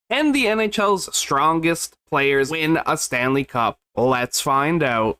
Can the NHL's strongest players win a Stanley Cup? Let's find out.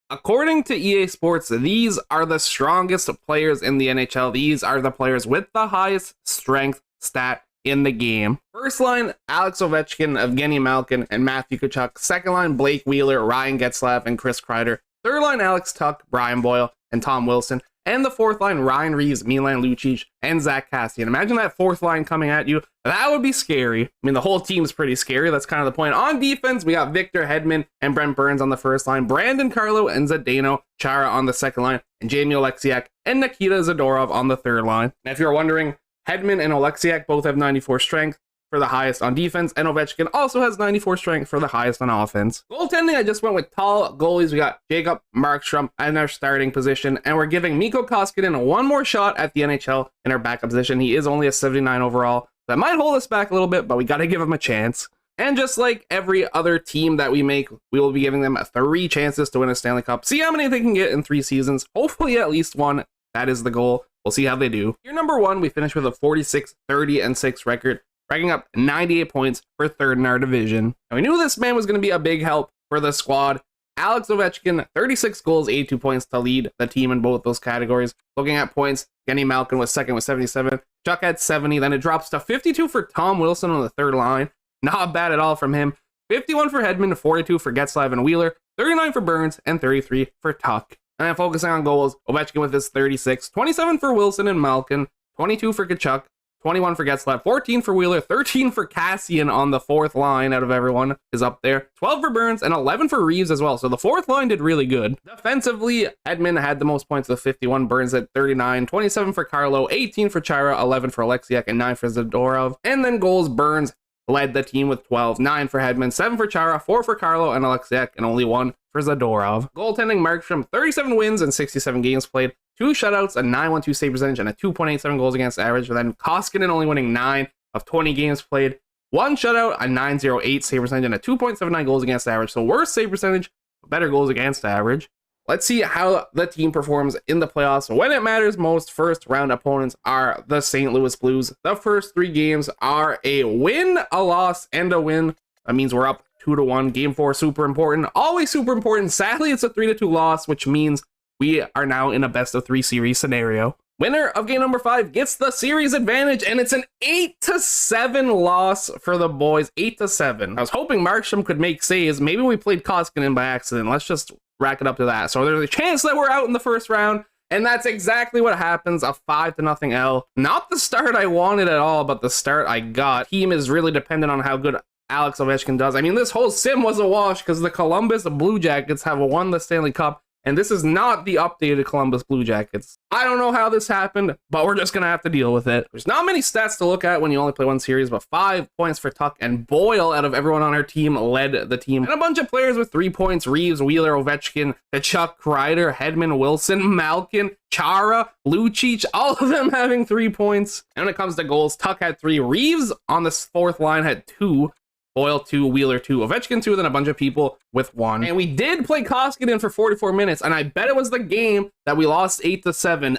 According to EA Sports, these are the strongest players in the NHL. These are the players with the highest strength stat in the game. First line, Alex Ovechkin, Evgeny Malkin, and Matthew Tkachuk. Second line, Blake Wheeler, Ryan Getzlaf, and Chris Kreider. Third line, Alex Tuch, Brian Boyle, and Tom Wilson. And the fourth line, Ryan Reeves, Milan Lucic, and Zach Kassian. Imagine that fourth line coming at you. That would be scary. I mean, the whole team's pretty scary. That's kind of the point. On defense, we got Victor Hedman and Brent Burns on the first line, Brandon Carlo and Zdeno Chara on the second line, and Jamie Oleksiak and Nikita Zadorov on the third line. And if you're wondering, Hedman and Oleksiak both have 94 strength for the highest on defense, and Ovechkin also has 94 strength for the highest on offense. Goaltending, I just went with tall goalies. We got Jacob Markstrom in our starting position, and we're giving Mikko Koskinen one more shot at the NHL in our backup position. He is only a 79 overall. That might hold us back a little bit, but we got to give him a chance. And just like every other team that we make, we will be giving them 3 chances to win a Stanley Cup. See how many they can get in 3 seasons. Hopefully at least one. That is the goal. We'll see how they do. Year number 1, we finished with a 46-30-6 record, racking up 98 points for third in our division. And we knew this man was going to be a big help for the squad. Alex Ovechkin, 36 goals, 82 points to lead the team in both those categories. Looking at points, Evgeny Malkin was second with 77. Chuck had 70. Then it drops to 52 for Tom Wilson on the third line. Not bad at all from him. 51 for Hedman, 42 for Getzlaf and Wheeler, 39 for Burns, and 33 for Tuch. And then focusing on goals, Ovechkin with his 36, 27 for Wilson and Malkin, 22 for Tkachuk, 21 for Getzlaf, 14 for Wheeler, 13 for Kassian on the fourth line out of everyone is up there, 12 for Burns, and 11 for Reeves as well. So the fourth line did really good. Defensively, Hedman had the most points with 51, Burns at 39, 27 for Carlo, 18 for Chara, 11 for Oleksiak, and 9 for Zadorov. And then goals, Burns led the team with 12, 9 for Hedman, 7 for Chara, 4 for Carlo and Oleksiak, and only 1 for Zadorov. Goaltending, Markstrom, 37 wins and 67 games played, 2 shutouts, a 9.12 save percentage, and a 2.87 goals against average. And then Koskinen only winning 9 of 20 games played, 1 shutout, a 9.08 save percentage, and a 2.79 goals against average. So worse save percentage, better goals against average. Let's see how the team performs in the playoffs when it matters most. First round opponents are the St. Louis Blues. The first 3 games are a win, a loss, and a win. That means we're up 2-1. Game 4, super important. Always super important. Sadly, it's a 3-2 loss, which means we are now in a best-of-3 series scenario. Winner of game number 5 gets the series advantage, and it's an 8-7 loss for the boys. 8-7. I was hoping Markstrom could make saves. Maybe we played Koskinen by accident. Let's just rack it up to that. So there's a chance that we're out in the first round, and that's exactly what happens. A 5-0 L. Not the start I wanted at all, but the start I got. Team is really dependent on how good Alex Ovechkin does. I mean, this whole sim was a wash because the Columbus Blue Jackets have won the Stanley Cup, and this is not the updated Columbus Blue Jackets. I don't know how this happened, but we're just going to have to deal with it. There's not many stats to look at when you only play one series, but 5 points for Tuch, and Boyle, out of everyone on our team, led the team. And a bunch of players with 3 points, Reeves, Wheeler, Ovechkin, Tkachuk, Kreider, Hedman, Wilson, Malkin, Chara, Lucic, all of them having 3 points. And when it comes to goals, Tuch had 3, Reeves on the fourth line had 2, Boyle 2, Wheeler 2, Ovechkin 2, then a bunch of people with 1. And we did play Koskinen for 44 minutes, and I bet it was the game that we lost 8-7.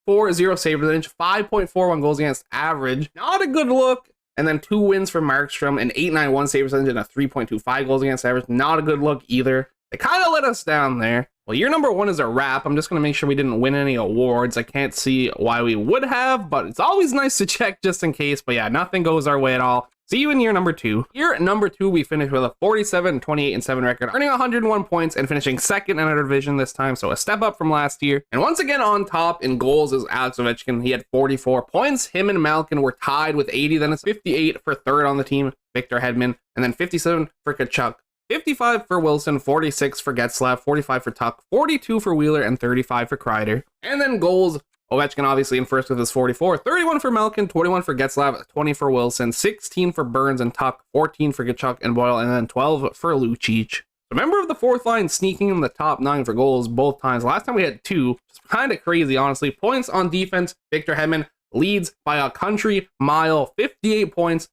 8.40 save percentage, 5.41 goals against average. Not a good look. And then 2 wins for Markstrom, an 8.91 save percentage, and a 3.25 goals against average. Not a good look either. They kind of let us down there. Well, year number 1 is a wrap. I'm just going to make sure we didn't win any awards. I can't see why we would have, but it's always nice to check just in case. But yeah, nothing goes our way at all. See you in year number 2. Year number 2, we finished with a 47-28-7 record, earning 101 points and finishing second in our division this time, so a step up from last year. And once again on top in goals is Alex Ovechkin. He had 44 points. Him and Malkin were tied with 80. Then it's 58 for third on the team, Victor Hedman, and then 57 for Tkachuk. 55 for Wilson, 46 for Getzlaf, 45 for Tuch, 42 for Wheeler, and 35 for Kreider. And then goals, Ovechkin obviously in first with his 44, 31 for Malkin, 21 for Getzlaf, 20 for Wilson, 16 for Burns and Tuch, 14 for Tkachuk and Boyle, and then 12 for Lucic. A member of the fourth line sneaking in the top 9 for goals both times. Last time we had 2, which is kind of crazy, honestly. Points on defense, Victor Hedman leads by a country mile, 58 points.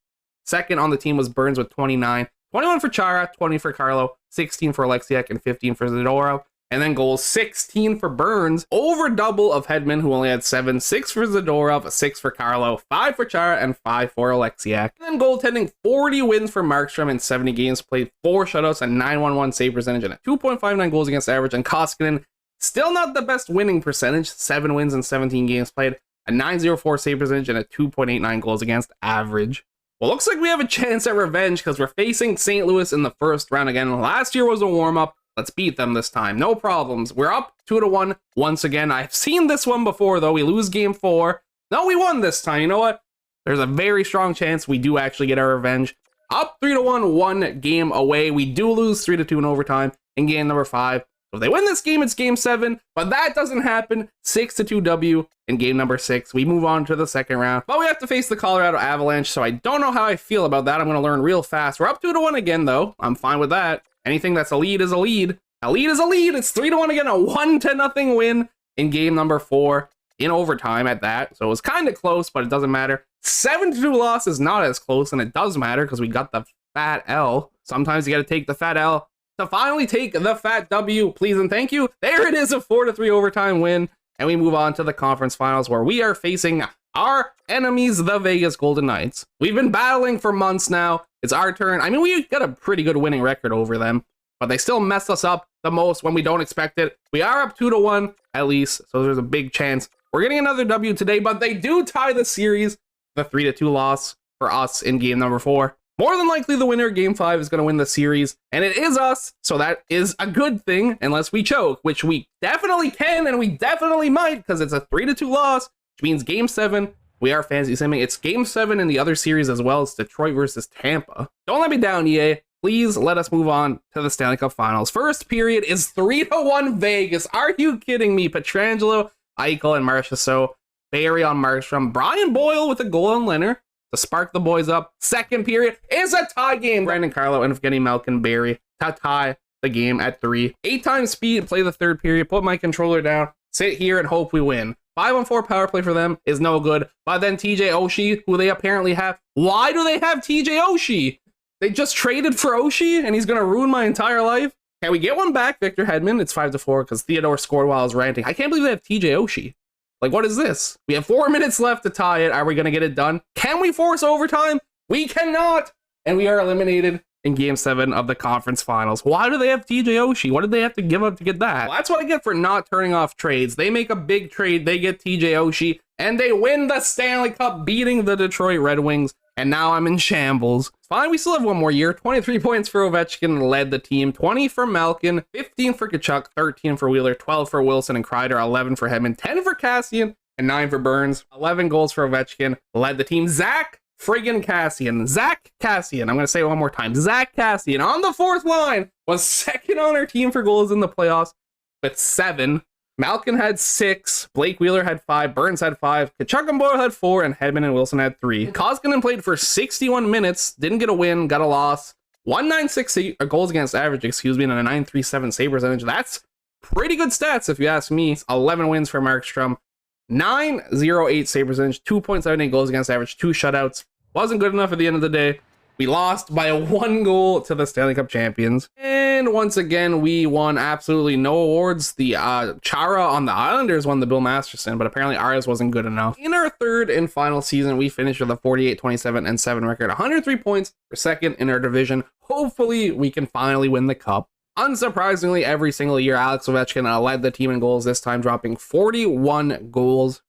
Second on the team was Burns with 29. 21 for Chara, 20 for Carlo, 16 for Oleksiak, and 15 for Zadorov. And then goals 16 for Burns, over double of Hedman, who only had 7, 6 for Zadorov, 6 for Carlo, 5 for Chara, and 5 for Oleksiak. And then goaltending, 40 wins for Markstrom in 70 games played, 4 shutouts, a 911 save percentage, and a 2.59 goals against average. And Koskinen, still not the best winning percentage, 7 wins in 17 games played, a 904 save percentage, and a 2.89 goals against average. Well, looks like we have a chance at revenge because we're facing St. Louis in the first round again. Last year was a warm-up. Let's beat them this time. No problems. We're up 2-1 once again. I've seen this one before, though. We lose game 4. No, we won this time. You know what? There's a very strong chance we do actually get our revenge. Up 3-1, 1 game away. We do lose 3-2 in overtime in game number 5. So if they win this game, it's game 7. But that doesn't happen. 6-2 W in game number 6. We move on to the second round. But we have to face the Colorado Avalanche, so I don't know how I feel about that. I'm going to learn real fast. We're up 2-1 again, though. I'm fine with that. Anything that's a lead is a lead. A lead is a lead. It's 3-1 again. A 1-0 win in game number 4 in overtime at that. So it was kind of close, but it doesn't matter. 7-2 loss is not as close, and it does matter because we got the fat L. Sometimes you got to take the fat L to finally take the fat W. Please and thank you. There it is, a 4-3 overtime win. And we move on to the conference finals where we are facing our enemies, the Vegas Golden Knights. We've been battling for months now. It's our turn. I mean, we got a pretty good winning record over them, but they still mess us up the most when we don't expect it. We are up 2-1 at least, so there's a big chance we're getting another W today, but they do tie the series, the 3-2 loss for us in game number 4. More than likely, the winner of game 5 is going to win the series, and it is us, so that is a good thing, unless we choke, which we definitely can, and we definitely might, because it's a 3-2 loss, which means game 7, we are fantasy simming. It's game 7 in the other series as well. It's Detroit versus Tampa. Don't let me down, EA. Please let us move on to the Stanley Cup Finals. First period is 3-1 Vegas. Are you kidding me? Pietrangelo, Eichel, and Marchessault. Barry on Markstrom. Brian Boyle with a goal on Leonard to spark the boys up. Second period is a tie game. Brandon Carlo and Evgeny Malkin, Barry to tie the game at 3. 8 times speed. Play the third period. Put my controller down. Sit here and hope we win. 5-on-4 power play for them is no good. But then TJ Oshie, who they apparently have. Why do they have TJ Oshie? They just traded for Oshie and he's going to ruin my entire life. Can we get one back, Victor Hedman? It's 5-4 because Theodore scored while I was ranting. I can't believe they have TJ Oshie. Like, what is this? We have 4 minutes left to tie it. Are we going to get it done? Can we force overtime? We cannot. And we are eliminated in game 7 of the conference finals. Why do they have TJ Oshie? What did they have to give up to get that? Well, that's what I get for not turning off trades. They make a big trade. They get TJ Oshie and they win the Stanley Cup, beating the Detroit Red Wings. And now I'm in shambles. Fine, we still have one more year. 23 points for Ovechkin, led the team. 20 for Malkin, 15 for Tkachuk, 13 for Wheeler, 12 for Wilson and Kreider, 11 for Hedman, 10 for Kassian, and 9 for Burns. 11 goals for Ovechkin, led the team. Zach friggin' Kassian. Zach Kassian. I'm going to say it one more time. Zach Kassian on the 4th line was second on our team for goals in the playoffs with 7. Malkin had 6, Blake Wheeler had 5, Burns had 5, Tkachuk and Boyle had 4, and Hedman and Wilson had 3. Koskinen played for 61 minutes, didn't get a win, got a loss. 196 goals against average, and a 937 save percentage. That's pretty good stats if you ask me. 11 wins for Markstrom, 908 save percentage, 2.78 goals against average, 2 shutouts. Wasn't good enough at the end of the day. We lost by 1 goal to the Stanley Cup champions. And once again, we won absolutely no awards. The Chara on the Islanders won the Bill Masterson, but apparently ours wasn't good enough. In our third and final season, we finished with a 48-27-7 record, 103 points for second in our division. Hopefully, we can finally win the cup. Unsurprisingly, every single year, Alex Ovechkin led the team in goals, this time dropping 41 goals.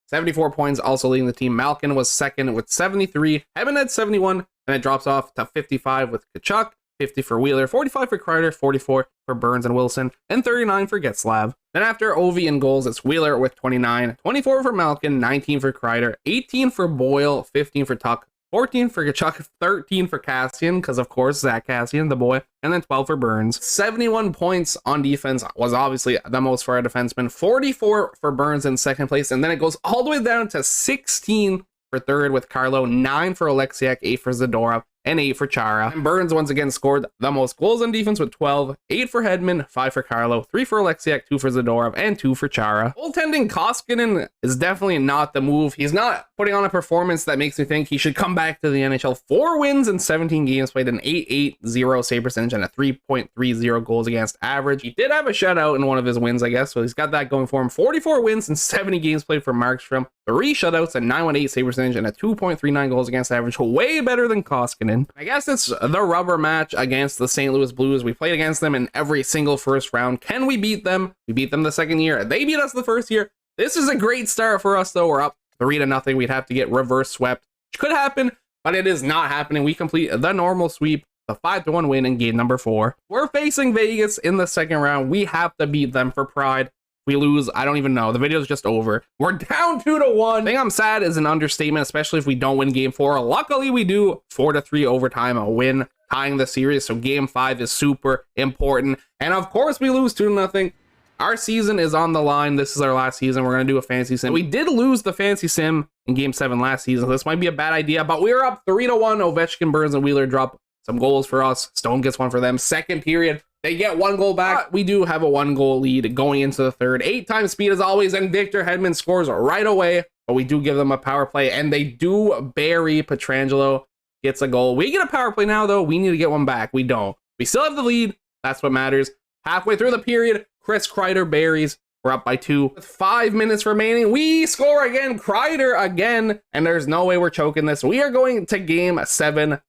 74 points, also leading the team. Malkin was second with 73. Hedman had 71, and it drops off to 55 with Tkachuk, 50 for Wheeler, 45 for Kreider, 44 for Burns and Wilson, and 39 for Getzlaf. Then after Ovi in goals, it's Wheeler with 29, 24 for Malkin, 19 for Kreider, 18 for Boyle, 15 for Tuck, 14 for Tkachuk, 13 for Kassian, because of course, Zach Kassian, the boy, and then 12 for Burns. 71 points on defense was obviously the most for our defenseman, 44 for Burns in second place, and then it goes all the way down to 16 for third with Carlo, 9 for Oleksiak, 8 for Zadorov, and 8 for Chara. And Burns once again scored the most goals on defense with 12, 8 for Hedman, 5 for Carlo, 3 for Alexiak, 2 for Zadorov, and 2 for Chara. Goaltending Koskinen is definitely not the move. He's not putting on a performance that makes me think he should come back to the NHL. 4 wins in 17 games played, an 8.80 save percentage, and a 3.30 goals against average. He did have a shutout in one of his wins, I guess, so he's got that going for him. 44 wins in 70 games played for Markstrom, 3 shutouts, a 9.18 save percentage, and a 2.39 goals against average. Way better than Koskinen. I guess it's the rubber match against the St. Louis Blues. We played against them in every single first round. Can we beat them? We beat them the second year. They beat us the first year. This is a great start for us, though. We're up 3-0. We'd have to get reverse swept, which could happen, but it is not happening. We complete the normal sweep, the 5-1 win in game number 4. We're facing Vegas in the second round. We have to beat them for pride. We lose, I don't even know. The video's just over. We're down 2-1. I think I'm sad is an understatement, especially if we don't win game 4. Luckily, we do 4-3 overtime, a win, tying the series. So game 5 is super important. And of course, we lose 2-0. Our season is on the line. This is our last season. We're going to do a fantasy sim. We did lose the fantasy sim in game 7 last season. So this might be a bad idea, but we were up 3-1. Ovechkin, Burns, and Wheeler drop some goals for us. Stone gets one for them. Second period, they get 1 goal back. We do have a 1-goal lead going into the third. 8 times speed as always, and Victor Hedman scores right away. But we do give them a power play, and they do bury Pietrangelo. Gets a goal. We get a power play now, though. We need to get one back. We don't. We still have the lead. That's what matters. Halfway through the period, Chris Kreider buries. We're up by 2. With 5 minutes remaining, we score again. Kreider again, and there's no way we're choking this. We are going to game 7.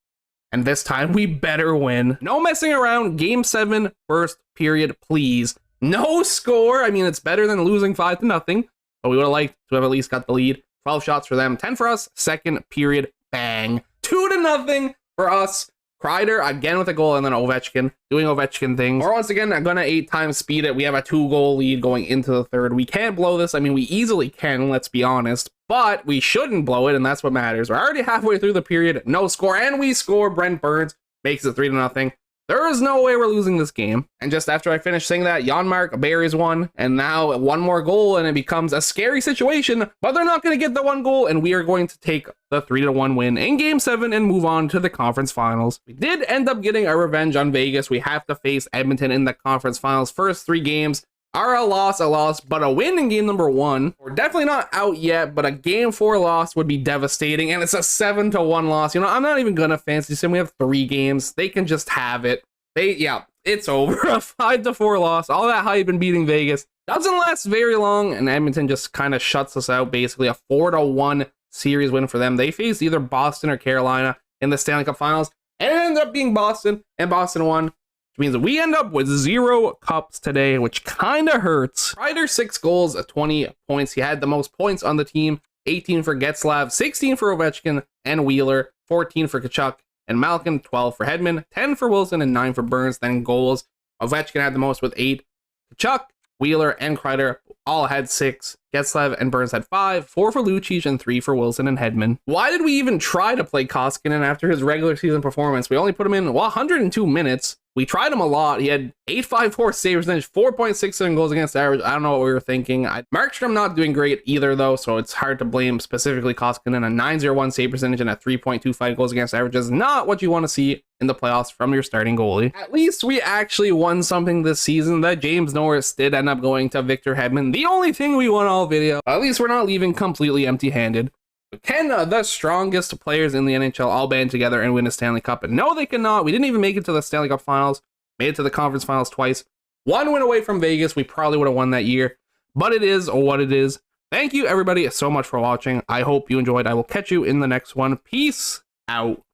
And this time we better win. No messing around. Game 7, first period, please. No score. I mean, it's better than losing 5-0, but we would have liked to have at least got the lead. 12 shots for them, 10 for us. Second period, bang. 2-0 for us. Kreider again with a goal, and then Ovechkin doing Ovechkin things. Or once again, I'm gonna 8 times speed it. We have a 2-goal lead going into the third. We can't blow this. I mean, we easily can, let's be honest, but we shouldn't blow it, and that's what matters. We're already halfway through the period, no score, and we score. Brent Burns makes it 3-0. There is no way we're losing this game. And just after I finish saying that, Janmark buries 1, and now 1 more goal, and it becomes a scary situation, but they're not going to get the 1 goal, and we are going to take the 3-1 win in Game 7 and move on to the conference finals. We did end up getting our revenge on Vegas. We have to face Edmonton in the conference finals. First 3 games are a loss, but a win in game number 1. We're definitely not out yet, but a game 4 loss would be devastating, and it's a 7-1 loss. You know, I'm not even gonna fancy sim. We have 3 games. They can just have it. It's over. A 5-4 loss. All that hype and beating Vegas doesn't last very long, and Edmonton just kind of shuts us out. Basically, a 4-1 series win for them. They faced either Boston or Carolina in the Stanley Cup Finals, and it ended up being Boston, and Boston won. Which means that we end up with 0 cups today, which kind of hurts. Kreider, 6 goals, 20 points. He had the most points on the team. 18 for Getzlaf, 16 for Ovechkin and Wheeler, 14 for Tkachuk and Malkin, 12 for Hedman, 10 for Wilson, and 9 for Burns. Then goals, Ovechkin had the most with 8. Tkachuk, Wheeler, and Kreider all had 6. Getzlaf and Burns had 5, 4 for Lucic, and 3 for Wilson and Hedman. Why did we even try to play Koskinen after his regular season performance? We only put him in 102 minutes. We tried him a lot. He had 8.54 save percentage, 4.67 goals against average. I don't know what we were thinking. Markstrom not doing great either, though, so it's hard to blame specifically Koskinen. A 9.01 save percentage and a 3.25 goals against average is not what you want to see in the playoffs from your starting goalie. At least we actually won something this season. That James Norris did end up going to Victor Hedman. The only thing we won all video. At least we're not leaving completely empty-handed. Can the strongest players in the NHL all band together and win a Stanley Cup? And no, they cannot. We didn't even make it to the Stanley Cup Finals. Made it to the conference finals twice. 1 win away from Vegas. We probably would have won that year. But it is what it is. Thank you, everybody, so much for watching. I hope you enjoyed. I will catch you in the next one. Peace out.